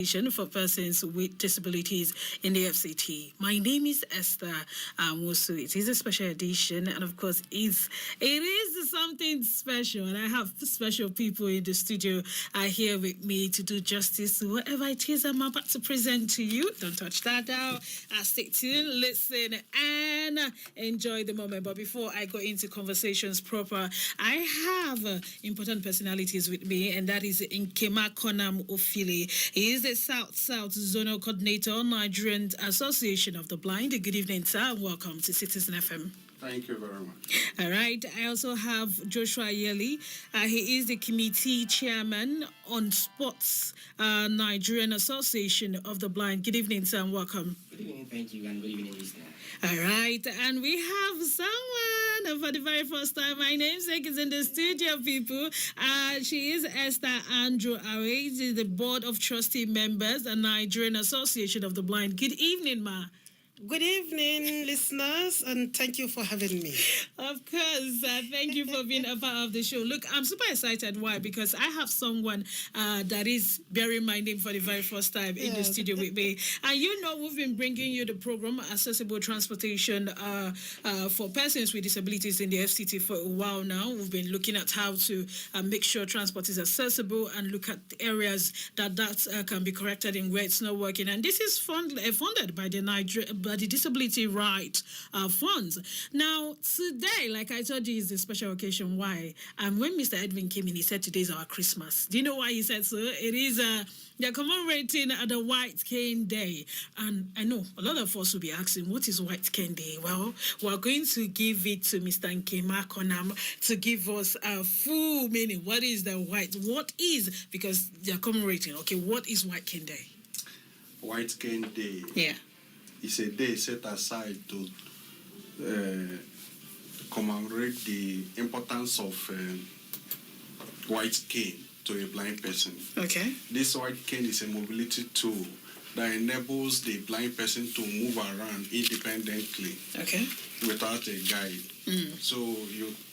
For persons with disabilities in the FCT. My name is Esther Musu. It is a special edition, and of course, it is something special. And I have special people in the studio here with me to do justice to whatever it is I'm about to present to you. Don't touch that now. Stay tuned, listen, and enjoy the moment. But before I go into conversations proper, I have important personalities with me, and that is Nkema Konam Ofili. He is the South Zonal Coordinator, Nigerian Association of the Blind. Good evening, sir, and welcome to Citizen FM. Thank you very much. All right. I also have Joshua Yeli. He is the committee chairman on Sports, Nigerian Association of the Blind. Good evening, sir, and welcome. Good evening, thank you, and good evening, listener. All right. And we have someone for the very first time. My namesake is in the studio, people. She is Esther Andrew Awe. She is the Board of Trustee members, the Nigerian Association of the Blind. Good evening, ma. Good evening, listeners, and thank you for having me. Of course. Thank you for being a part of the show. Look, I'm super excited. Why? Because I have someone that is bearing my name for the very first time in the studio with me. And you know, we've been bringing you the program Accessible Transportation for Persons with Disabilities in the FCT for a while now. We've been looking at how to make sure transport is accessible and look at areas that can be corrected in where it's not working. And this is funded by the Disability Right Funds. Now, today, like I told you, is a special occasion. Why? And when Mr. Edwin came in, he said today is our Christmas. Do you know why he said so? It is they're commemorating the White Cane Day. And I know a lot of us will be asking, what is White Cane Day? Well, we're going to give it to Mr. Nkema Konam to give us a full meaning. What is the white? What is? Because they're commemorating. Okay, what is White Cane Day? White Cane Day. Yeah. It's a day set aside to commemorate the importance of white cane to a blind person. Okay. This white cane is a mobility tool that enables the blind person to move around independently. Okay. Without a guide. So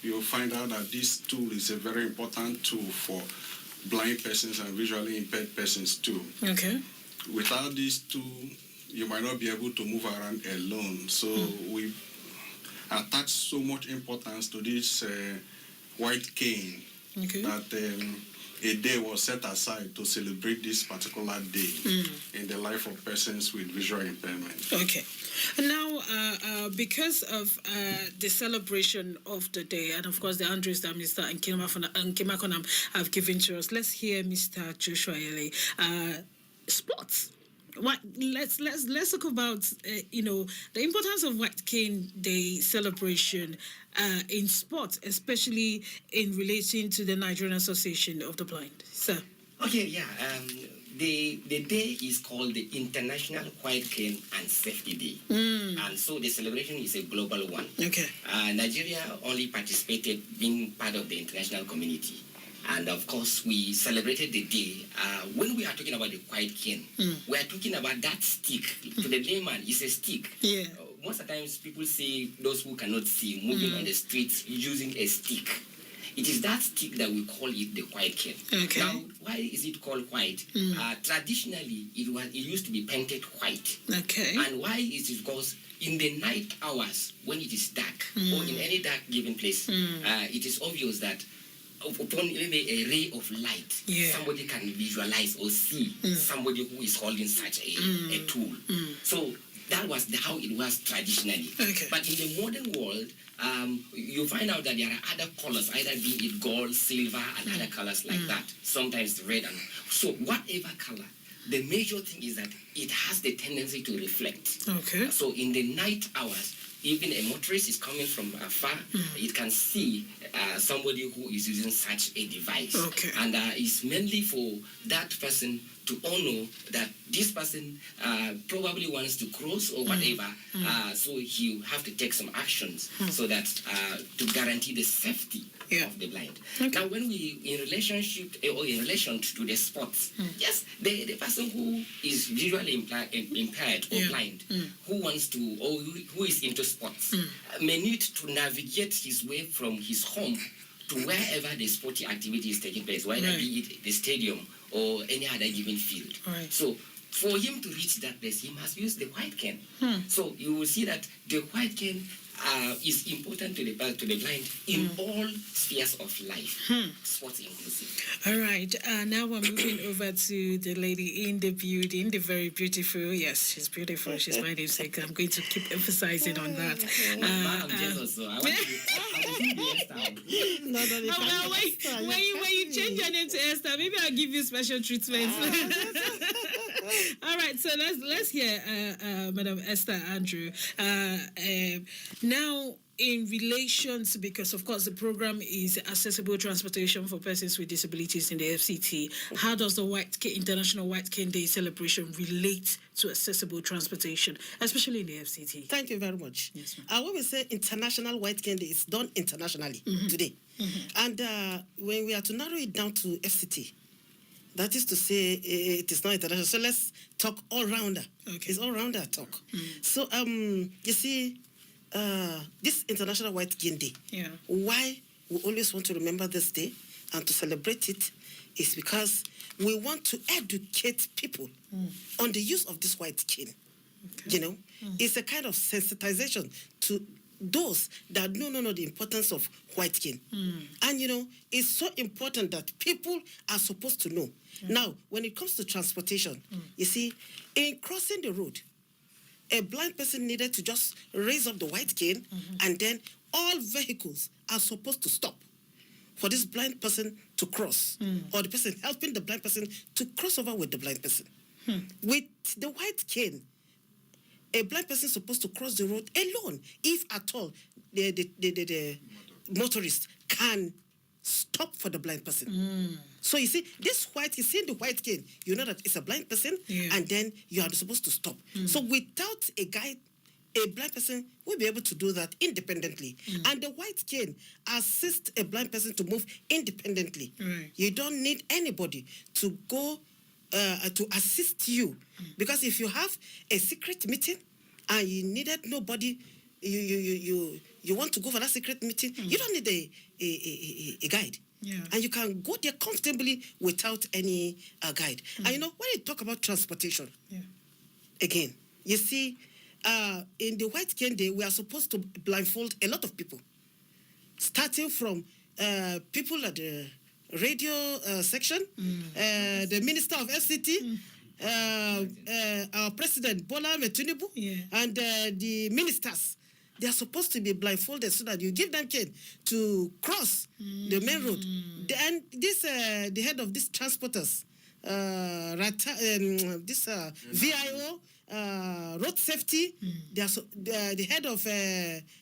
you'll find out that this tool is a very important tool for blind persons and visually impaired persons too. Okay. Without this tool, you might not be able to move around alone. So we attach so much importance to this white cane that a day was set aside to celebrate this particular day in the life of persons with visual impairment. Okay. Now, because of the celebration of the day, and of course the address that Mr. Nkema Konam have given to us, let's hear Mr. Joshua Yele. Sports. Let's talk about the importance of White Cane Day celebration in sports, especially in relation to the Nigerian Association of the Blind. Sir. Okay, yeah. The day is called the International White Cane and Safety Day, and so the celebration is a global one. Okay. Nigeria only participated being part of the international community. And of course, we celebrated the day. When we are talking about the white cane, we are talking about that stick. To the layman, it's a stick. Yeah. Most of the times, people see those who cannot see moving on the streets using a stick. It is that stick that we call it the white cane. Okay. Now, why is it called white? Traditionally, it used to be painted white. Okay. And why is it? Because in the night hours, when it is dark, or in any dark given place, it is obvious that upon maybe a ray of light, somebody can visualize or see somebody who is holding such a tool. So that was how it was traditionally. Okay. But in the modern world, you find out that there are other colors, either be it gold, silver, and other colors like that. Sometimes red. And so whatever color, the major thing is that it has the tendency to reflect. Okay. So in the night hours, even a motorist is coming from afar, it can see somebody who is using such a device. Okay. And it's mainly for that person to honor that this person probably wants to cross or whatever, so he have to take some actions so that to guarantee the safety of the blind. Okay. Now, when we in relationship or in relation to the sports, yes, the person who is visually impaired or blind, who wants to or who is into sports, may need to navigate his way from his home to wherever the sporty activity is taking place, whether be it the stadium or any other given field. Right. So for him to reach that place, he must use the white cane. So you will see that the white cane is important to the blind in all spheres of life, sports inclusive. All right, now we're moving over to the lady in the building, the very beautiful. Yes, she's beautiful. She's my namesake. I'm going to keep emphasizing on that. I'm jealous, so I want to be Esther. When you change your name to Esther, maybe I'll give you special treatment. All right, so let's hear Madam Esther Andrew. Now, in relation to, because of course the program is accessible transportation for persons with disabilities in the FCT, how does the International White Cane Day celebration relate to accessible transportation, especially in the FCT? Thank you very much. Yes, when we say International White Cane Day, it's done internationally today. And when we are to narrow it down to FCT, that is to say, it is not international. So let's talk all-rounder. Okay. It's all-rounder talk. So, you see, this International White Cane Day, why we always want to remember this day and to celebrate it is because we want to educate people on the use of this white cane. Okay. You know, it's a kind of sensitization to those that know the importance of white cane. And, you know, it's so important that people are supposed to know. Now, when it comes to transportation, you see, in crossing the road, a blind person needed to just raise up the white cane, and then all vehicles are supposed to stop for this blind person to cross, or the person helping the blind person to cross over with the blind person. With the white cane, a blind person is supposed to cross the road alone, if at all the motorist can stop for the blind person. So you see, you see the white cane, you know that it's a blind person, and then you are supposed to stop. So without a guide, a blind person will be able to do that independently. And the white cane assists a blind person to move independently. You don't need anybody to go to assist you. Because if you have a secret meeting and you needed nobody, you want to go for that secret meeting, you don't need a guide. And you can go there comfortably without any guide. And you know, when you talk about transportation, again, you see, in the White Cane Day, we are supposed to blindfold a lot of people, starting from people at the radio section, the Minister of FCT, our President Bola Ahmed Tinubu, and the ministers. They are supposed to be blindfolded so that you give them cane to cross the main road. And this, the head of these transporters, this VIO, road safety, the head of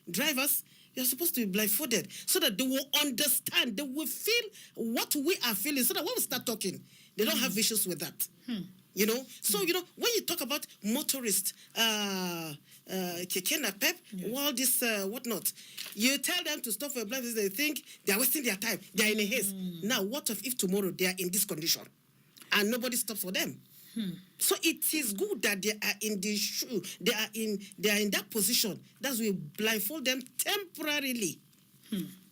drivers, they are supposed to be blindfolded so that they will understand, they will feel what we are feeling, so that when we start talking, they don't have issues with that. You know, so you know, when you talk about motorists, keke napep, all this whatnot, you tell them to stop for a blind person, they think they are wasting their time, they are in a haste. Now, what if tomorrow they are in this condition and nobody stops for them? So it is good that they are in the shoe, they are in that position. That's why we blindfold them temporarily.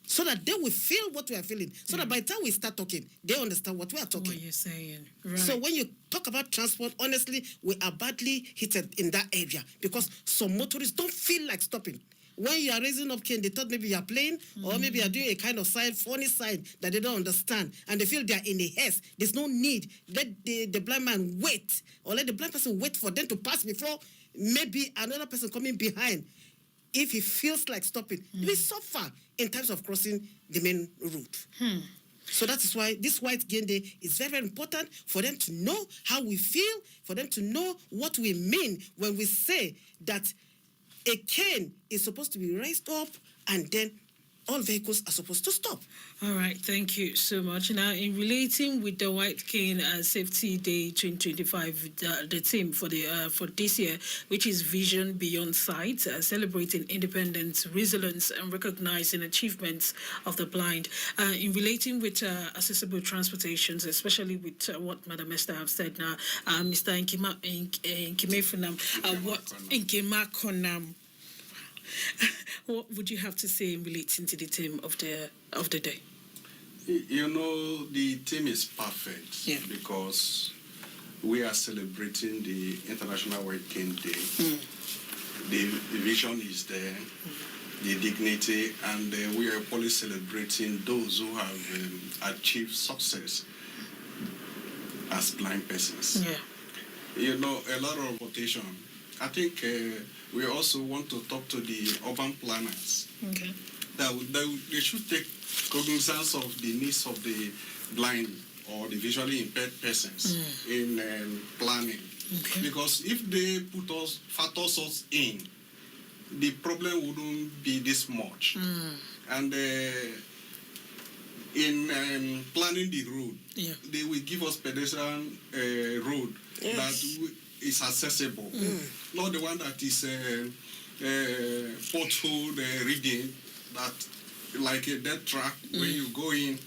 So that they will feel what we are feeling. So that by the time we start talking, they understand what we are talking. What you're saying. Right. So when you talk about transport, honestly, we are badly hit in that area because some motorists don't feel like stopping. When you are raising up cane, they thought maybe you are playing or maybe you are doing a kind of funny sign that they don't understand. And they feel they are in a haste. There's no need. Let the blind man wait, or let the blind person wait for them to pass before maybe another person coming behind. If he feels like stopping, he will suffer in terms of crossing the main route. So that is why this White Cane Day is very, very important for them to know how we feel, for them to know what we mean when we say that a cane is supposed to be raised up and then all vehicles are supposed to stop. All right, thank you so much. Now, in relating with the White Cane Safety Day 2025, the theme for this year, which is Vision Beyond Sight, celebrating independence, resilience, and recognizing achievements of the blind. In relating with accessible transportations, especially with what Madam Esther have said now, Mr. Nkimakonam, what would you have to say in relating to the theme of the day? You know, the theme is perfect because we are celebrating the International White Cane Day. The vision is there, the dignity, and we are equally celebrating those who have achieved success as blind persons. You know, a lot of rotation. I think we also want to talk to the urban planners. That they should take cognizance of the needs of the blind or the visually impaired persons in planning. Because if they factor us in, the problem wouldn't be this much. And in planning the road, they will give us pedestrian road that is accessible, not the one that is pothole reading, that like a dead track when you go in,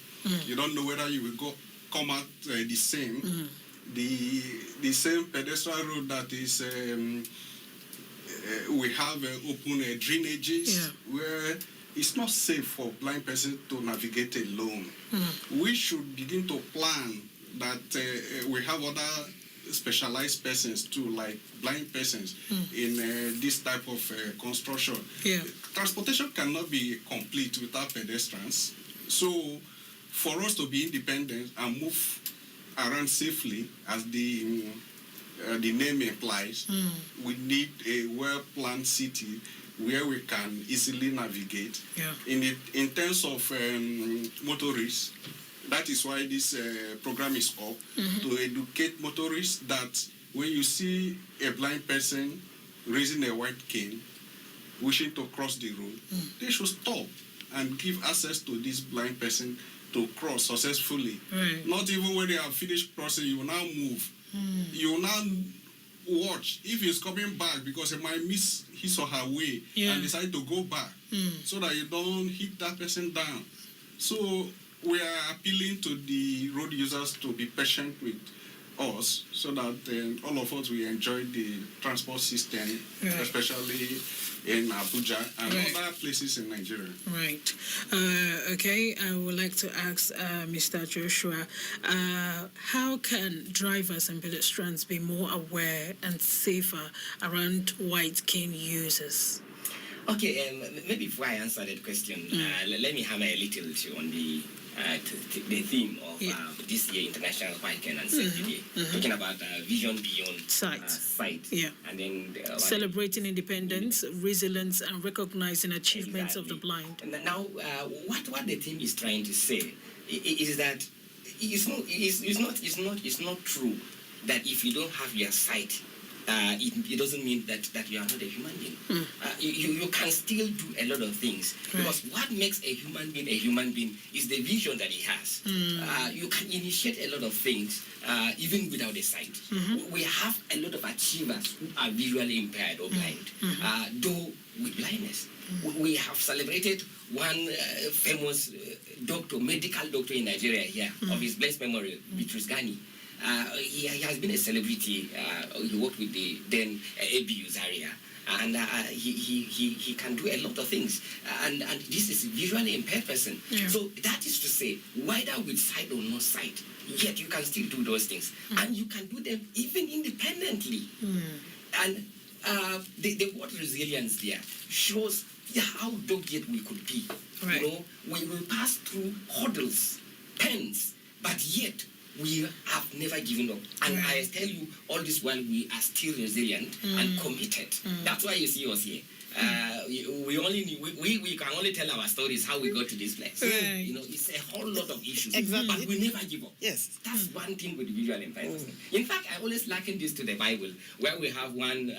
you don't know whether you will come out the same. The same pedestrian road that is we have open drainages where it's not safe for blind persons to navigate alone. We should begin to plan that we have other specialized persons too, like blind persons in this type of construction. Transportation cannot be complete without pedestrians. So for us to be independent and move around safely, as the name implies, we need a well-planned city where we can easily navigate. In terms of motorists, that is why this program is up, to educate motorists that when you see a blind person raising a white cane, wishing to cross the road, they should stop and give access to this blind person to cross successfully. Not even when they have finished crossing, you will now move. You will now watch if he's coming back, because he might miss his or her way and decide to go back, so that you don't hit that person down. So we are appealing to the road users to be patient with us, so that all of us will enjoy the transport system, especially in Abuja and other places in Nigeria. Okay, I would like to ask Mr. Joshua, how can drivers and pedestrians be more aware and safer around white cane users? Okay, maybe before I answer that question, let me hammer a little on the theme of this year, International White Cane and Safety Day, talking about vision beyond sight. And then celebrating independence, resilience, and recognizing achievements of the blind. And now, what the theme is trying to say is that it's not true that if you don't have your sight, it doesn't mean that you are not a human being. You can still do a lot of things, because what makes a human being is the vision that he has. You can initiate a lot of things even without a sight. We have a lot of achievers who are visually impaired or blind, though with blindness. We have celebrated one famous medical doctor in Nigeria here, of his blessed memory, Bitrus Gani. He has been a celebrity. He worked with the then ABU Zaria, and he can do a lot of things. And this is a visually impaired person. So that is to say, whether with sight or no sight, yet you can still do those things, and you can do them even independently. And the word resilience there shows how dogged we could be. You know, we will pass through hurdles, pains, but yet we have never given up. And I tell you, all this while we are still resilient and committed. That's why you see us here. We can only tell our stories how we got to this place. You know, it's a whole lot of issues, but we never give up. That's one thing with visual impairment. In fact, I always liken this to the Bible, where we have one,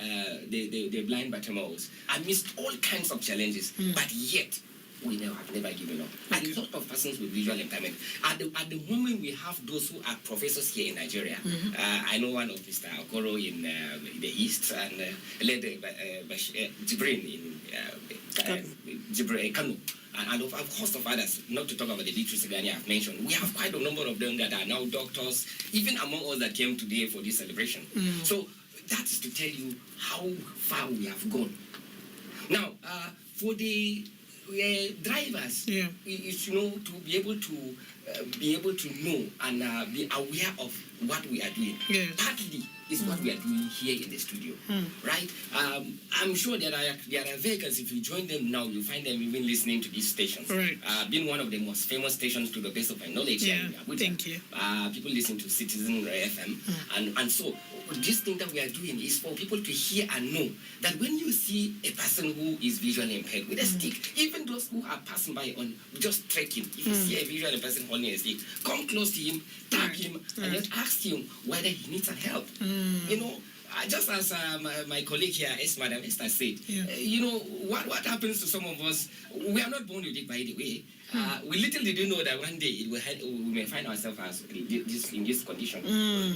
the blind Bartimaeus, amidst all kinds of challenges, but yet we have never given up. A lot of persons with visual impairment. At the moment, we have those who are professors here in Nigeria. I know one of Mr. Okoro in the East, and Jibrin in Kano. And of course of others, not to talk about the literacy Ghani I've mentioned. We have quite a number of them that are now doctors, even among us that came today for this celebration. So that is to tell you how far we have gone. Now, for the drivers, is, to be able to know and be aware of what we are doing. Partly is what we are doing here in the studio, right? I'm sure there are vehicles. If you join them now, you find them even listening to these stations. Right. Being one of the most famous stations, to the best of my knowledge, here in Abuja. Thank you. People listen to Citizen FM, and so this thing that we are doing is for people to hear and know that when you see a person who is visually impaired with a stick, even those who are passing by on just trekking, if you see a visually person holding a stick, come close to him, tap him, and just ask him whether he needs some help. Just as my colleague here, Madam Esther said, what happens to some of us, we are not born with it, by the way. We little did know that one day we may find ourselves as in this condition.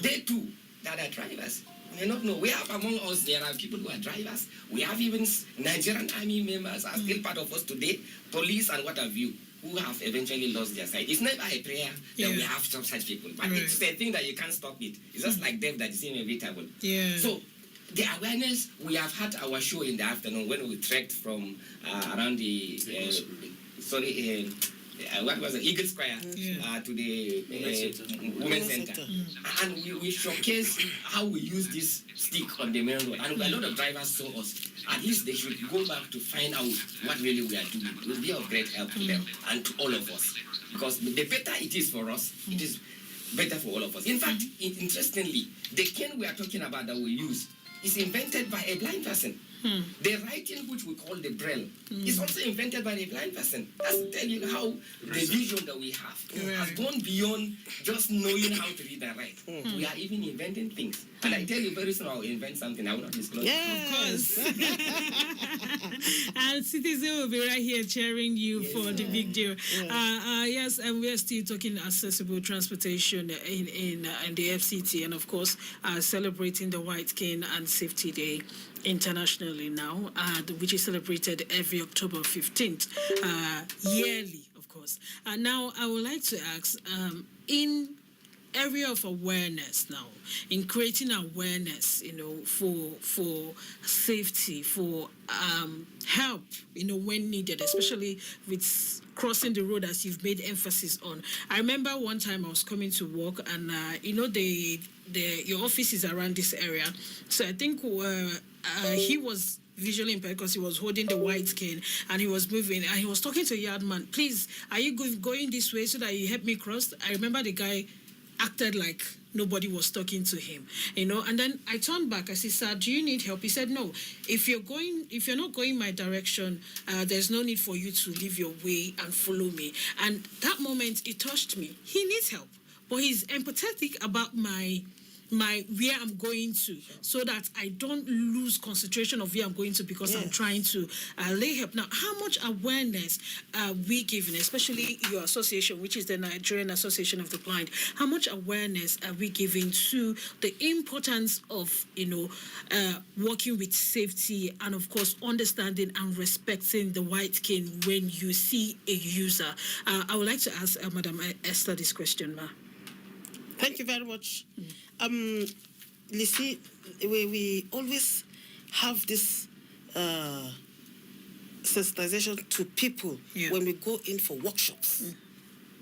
They too, that are drivers, may not know. We have among us, there are people who are drivers. We have even Nigerian army members are still part of us today, police and what have you, who have eventually lost their sight. It's never a prayer that we have to stop such people, but it's a thing that you can't stop it. It's just like death that is inevitable. So the awareness, we have had our show in the afternoon when we trekked from around the what was it, Eagle Square to the Women's Center. And we showcase how we use this stick on the main road. And a lot of drivers saw us. At least they should go back to find out what really we are doing. It will be of great help to them and to all of us. Because the better it is for us, it is better for all of us. In fact, interestingly, the cane we are talking about that we use is invented by a blind person. The writing, which we call the Braille, is also invented by a blind person. That's to tell you how the vision that we have has gone beyond just knowing how to read and write. We are even inventing things. And I tell you, very soon I will invent something. I will not disclose it. Of course. And Citizen will be right here cheering you for the big deal. Yes, and we are still talking accessible transportation in the FCT, and of course, celebrating the White Cane and Safety Day internationally now, which is celebrated every October 15th, yearly, of course. Now, I would like to ask, in area of awareness now, in creating awareness, for safety, for help, when needed, especially with crossing the road, as you've made emphasis on. I remember one time I was coming to work, and your office is around this area, so I think he was visually impaired because he was holding the white cane and he was moving and he was talking to a yard man. Please, are you going this way so that you help me cross? I remember the guy acted like nobody was talking to him, and then I turned back. I said, "Sir, do you need help?" He said, "No. If you're not going my direction, there's no need for you to leave your way and follow me." And that moment, it touched me. He needs help, but he's empathetic about my where I'm going to, so that I don't lose concentration of where I'm going to because I'm trying to lay help. Now, how much awareness are we giving, especially your association, which is the Nigerian Association of the Blind? How much awareness are we giving to the importance of, working with safety and, of course, understanding and respecting the white cane when you see a user? I would like to ask Madam Esther this question, ma. Thank you very much. Lissy, we always have this sensitization to people when we go in for workshops.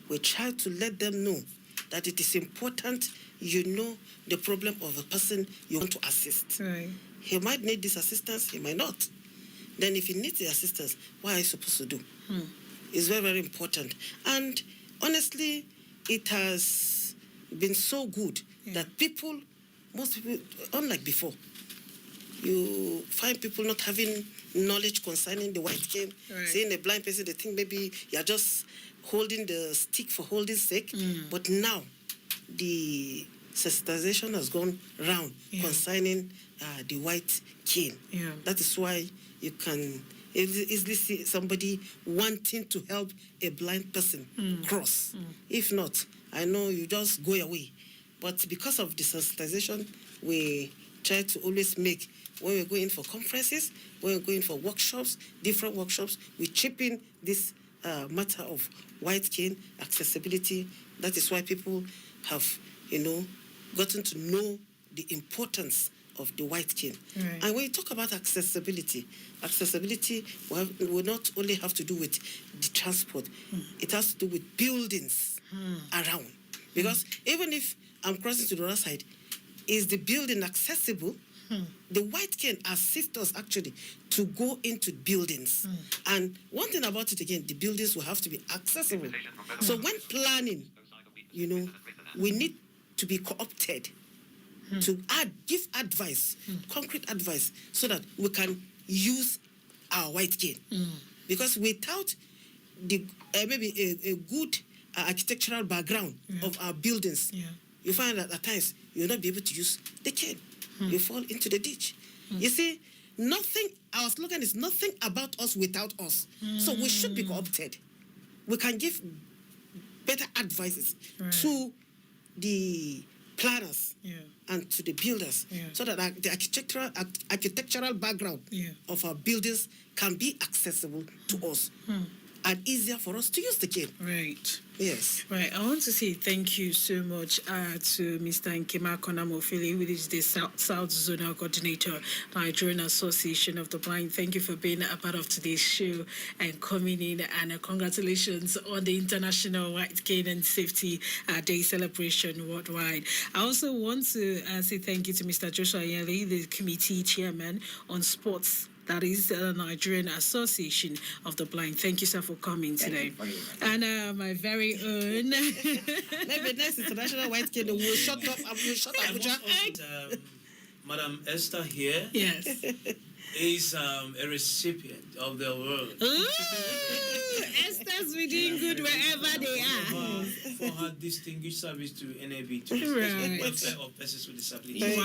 We try to let them know that it is important the problem of a person you want to assist. Right. He might need this assistance, he might not. Then if he needs the assistance, what are you supposed to do? It's very, very important. And honestly, it has been so good that most people, unlike before, you find people not having knowledge concerning the white cane. Seeing a blind person, they think maybe you're just holding the stick for holding sake. But now, the sensitization has gone round concerning the white cane. That is why you can easily see somebody wanting to help a blind person cross. If not, I know you just go away. But because of the sensitization, we try to always make, when we're going for conferences, when we're going for workshops, different workshops, we chip in this matter of white cane accessibility. That is why people have, gotten to know the importance of the white cane. Right. And when you talk about accessibility will not only have to do with the transport, it has to do with buildings around. Because even if I'm crossing to the other side, is the building accessible? The white cane assists us actually to go into buildings. And one thing about it again, the buildings will have to be accessible. So when planning, we need to be co-opted to give advice, concrete advice, so that we can use our white cane. Because without the maybe a good architectural background of our buildings, you find that at times you'll not be able to use the cane. You fall into the ditch. You see, our slogan is nothing about us without us. So we should be co-opted. We can give better advices to the planners and to the builders so that the architectural background of our buildings can be accessible to us and easier for us to use the cane. Right. Yes. Right. I want to say thank you so much to Mr. Nkema Konamofili, who is the South Zonal Coordinator, Nigerian Association of the Blind. Thank you for being a part of today's show and coming in, and congratulations on the International White Cane and Safety Day celebration worldwide. I also want to say thank you to Mr. Joshua Yeli, the committee chairman on sports. That is the Nigerian Association of the Blind. Thank you, sir, for coming today. And my very own... Maybe next International White Cane will shut up Abuja. Madam Esther here is a recipient of the award. Esther's be doing good wherever they are. For her distinguished service to NAB, to the welfare of persons with disabilities.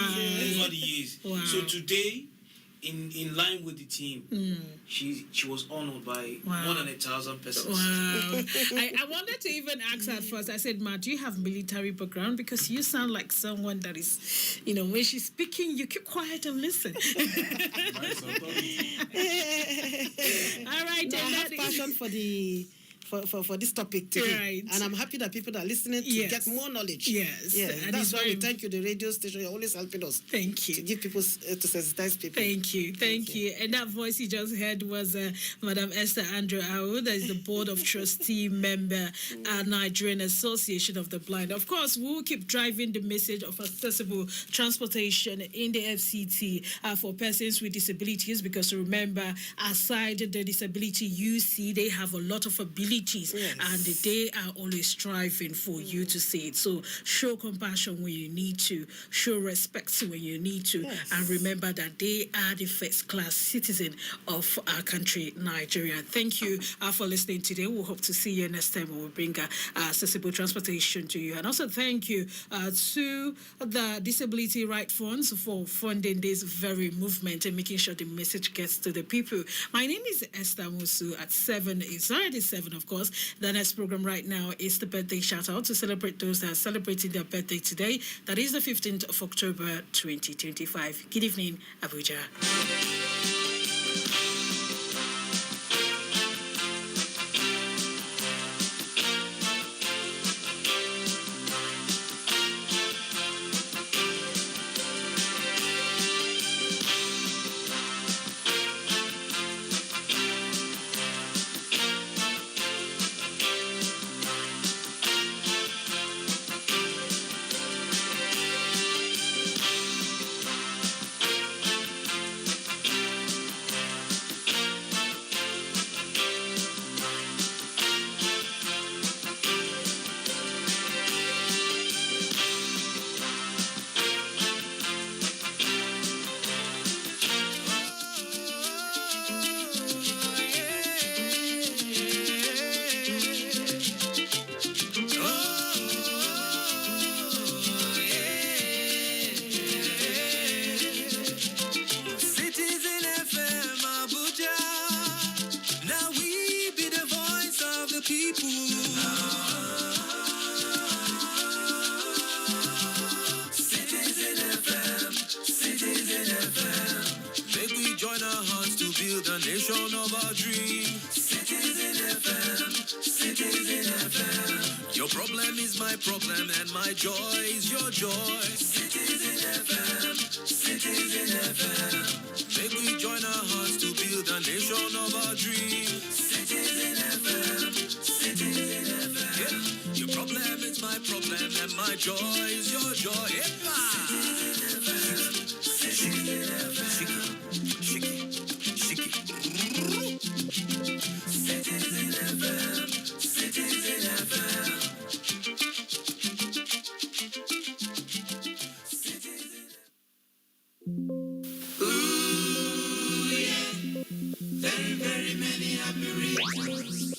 Over the years. So today, in line with the team, she was honored by more than 1,000 persons. Wow. I wanted to even ask her at first. I said, Ma, do you have military background? Because you sound like someone that is, when she's speaking, you keep quiet and listen. All right. No, I have passion for this topic today. Right. And I'm happy that people are listening to get more knowledge. Yes. And that's why we thank you, the radio station. You're always helping us. Thank you. To give people, to sensitize people. Thank you. And that voice you just heard was Madam Esther Andrew Awu, that is the Board of Trustee member at Nigerian Association of the Blind. Of course, we will keep driving the message of accessible transportation in the FCT for persons with disabilities, because remember, aside the disability you see, they have a lot of abilities. And they are always striving for you to see it. So show compassion when you need to, show respect when you need to, and remember that they are the first-class citizen of our country, Nigeria. Thank you for listening today. We'll hope to see you next time when we bring accessible transportation to you. And also thank you to the Disability Right Funds for funding this very movement and making sure the message gets to the people. My name is Esther Musu. At 7, it's already 7, of course. The next program right now is the birthday shout out to celebrate those that are celebrating their birthday today. That is the 15th of October 2025. Good evening, Abuja. Your problem is my problem and my joy is your joy. Citizen FM. Citizen FM. Make we join our hearts to build a nation of our dreams. Citizen FM. Citizen FM. Yeah. Your problem is my problem, and my joy is your joy. Epa! Citizen FM. Citizen FM. Shiki, shiki, shiki. Citizen FM. Citizen FM. Very, very many happy returns.